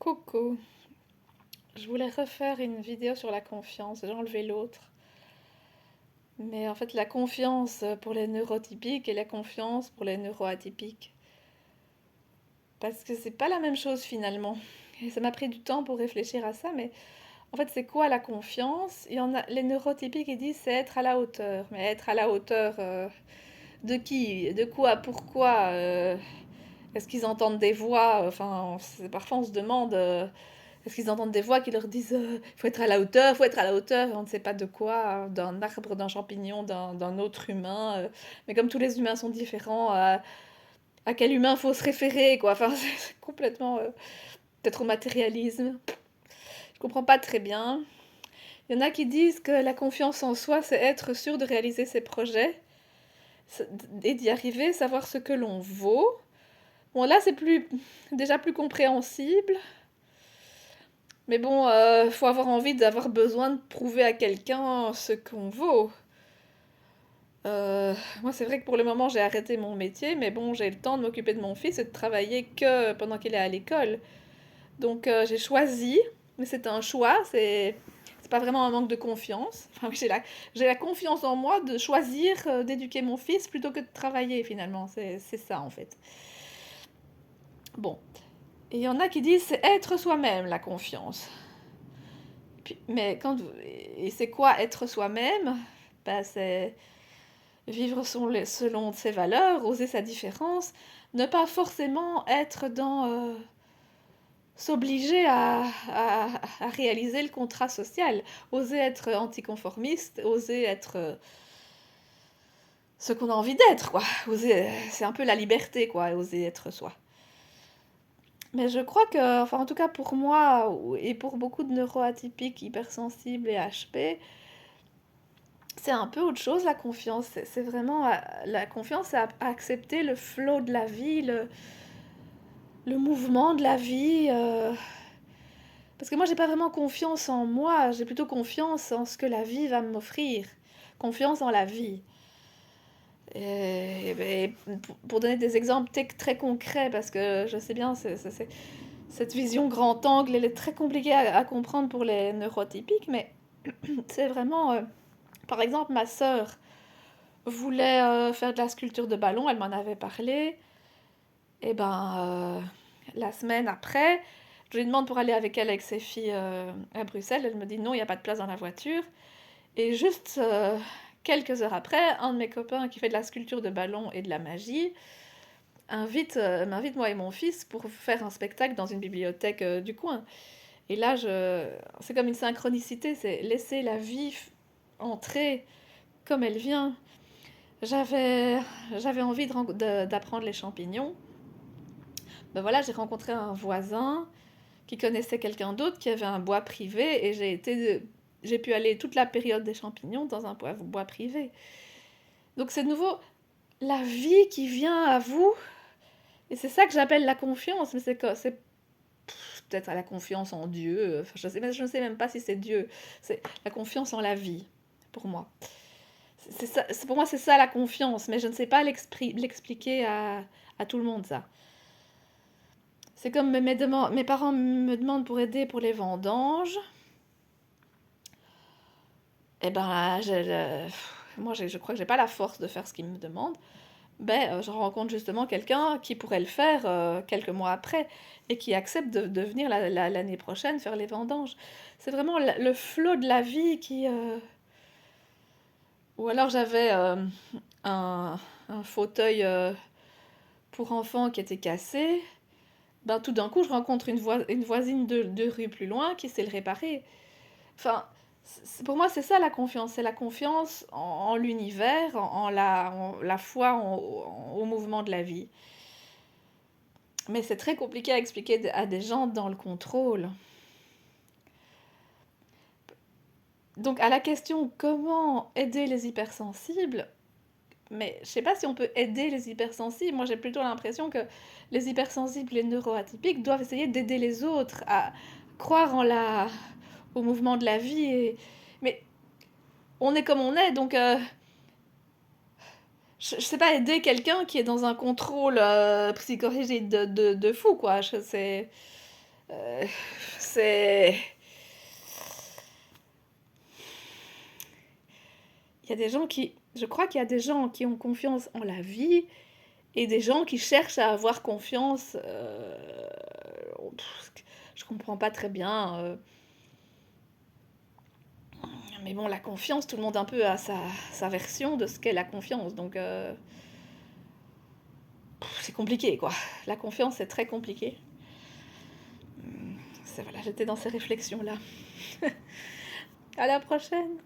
Coucou, je voulais refaire une vidéo sur la confiance, j'ai enlevé l'autre. Mais en fait, la confiance pour les neurotypiques et la confiance pour les neuroatypiques. Parce que c'est pas la même chose finalement. Et ça m'a pris du temps pour réfléchir à ça, mais en fait, c'est quoi la confiance? Il y en a, les neurotypiques, ils disent c'est être à la hauteur. Mais être à la hauteur de qui? De quoi? Pourquoi? Est-ce qu'ils entendent des voix? Enfin, parfois on se demande. Est-ce qu'ils entendent des voix qui leur disent faut être à la hauteur, faut être à la hauteur, et on ne sait pas de quoi, d'un arbre, d'un champignon, d'un autre humain. Mais comme tous les humains sont différents, à quel humain faut se référer, quoi. Enfin, c'est complètement peut-être au matérialisme. Je comprends pas très bien. Il y en a qui disent que la confiance en soi, c'est être sûr de réaliser ses projets et d'y arriver, savoir ce que l'on vaut. Bon, là, c'est déjà plus compréhensible. Mais bon, faut avoir envie d'avoir besoin de prouver à quelqu'un ce qu'on vaut. Moi, c'est vrai que pour le moment, j'ai arrêté mon métier, mais bon, j'ai le temps de m'occuper de mon fils et de travailler que pendant qu'il est à l'école. Donc, j'ai choisi, mais c'est un choix, c'est pas vraiment un manque de confiance. Enfin, oui, j'ai la confiance en moi de choisir d'éduquer mon fils plutôt que de travailler finalement. C'est ça en fait. Bon. Et il y en a qui disent c'est être soi-même la confiance. Mais et c'est quoi être soi-même? Ben, c'est vivre selon ses valeurs, oser sa différence, ne pas forcément être dans s'obliger à réaliser le contrat social, oser être anticonformiste, oser être ce qu'on a envie d'être, quoi. Oser, c'est un peu la liberté, quoi, oser être soi. Mais je crois que, enfin en tout cas pour moi et pour beaucoup de neuroatypiques, hypersensibles et HP, c'est un peu autre chose la confiance. C'est vraiment la confiance, c'est à accepter le flot de la vie, le mouvement de la vie. Parce que moi, j'ai pas vraiment confiance en moi, j'ai plutôt confiance en ce que la vie va m'offrir. Confiance en la vie. Pour donner des exemples très concrets, parce que je sais bien, cette vision grand angle, elle est très compliquée à comprendre pour les neurotypiques, mais c'est vraiment, par exemple, ma sœur voulait faire de la sculpture de ballon, elle m'en avait parlé. Et ben, la semaine après, je lui demande pour aller avec elle, avec ses filles à Bruxelles. Elle me dit non, il n'y a pas de place dans la voiture. Et juste quelques heures après, un de mes copains qui fait de la sculpture de ballon et de la magie m'invite moi et mon fils pour faire un spectacle dans une bibliothèque du coin. Et là, c'est comme une synchronicité, c'est laisser la vie entrer comme elle vient. J'avais, j'avais envie d'apprendre les champignons. Ben voilà, j'ai rencontré un voisin qui connaissait quelqu'un d'autre qui avait un bois privé et j'ai pu aller toute la période des champignons dans un bois privé. Donc c'est de nouveau la vie qui vient à vous et c'est ça que j'appelle la confiance. Mais c'est peut-être la confiance en Dieu. Enfin, je ne sais même pas si c'est Dieu. C'est la confiance en la vie pour moi. Pour moi c'est ça la confiance, mais je ne sais pas l'expliquer à tout le monde ça. C'est comme mes parents me demandent pour aider pour les vendanges. Eh ben, moi, je crois que j'ai pas la force de faire ce qu'ils me demandent. Ben, je rencontre justement quelqu'un qui pourrait le faire quelques mois après et qui accepte de venir l'année prochaine faire les vendanges. C'est vraiment le flot de la vie qui. Ou alors j'avais un fauteuil pour enfants qui était cassé. Ben, tout d'un coup, je rencontre une voisine de rue plus loin qui sait le réparer. Enfin, pour moi, c'est ça la confiance. C'est la confiance en l'univers, en la foi au mouvement de la vie. Mais c'est très compliqué à expliquer à des gens dans le contrôle. Donc, à la question comment aider les hypersensibles, mais je sais pas si on peut aider les hypersensibles. Moi, j'ai plutôt l'impression que les hypersensibles et les neuroatypiques doivent essayer d'aider les autres à croire au mouvement de la vie. Mais on est comme on est, donc je sais pas aider quelqu'un qui est dans un contrôle psychorigide de fou, quoi. Euh, c'est... Il y a des gens qui... Je crois qu'il y a des gens qui ont confiance en la vie et des gens qui cherchent à avoir confiance. Je comprends pas très bien. Mais bon, la confiance, tout le monde un peu a sa version de ce qu'est la confiance. Donc, c'est compliqué, quoi. La confiance, c'est très compliqué. Voilà, j'étais dans ces réflexions-là. À la prochaine!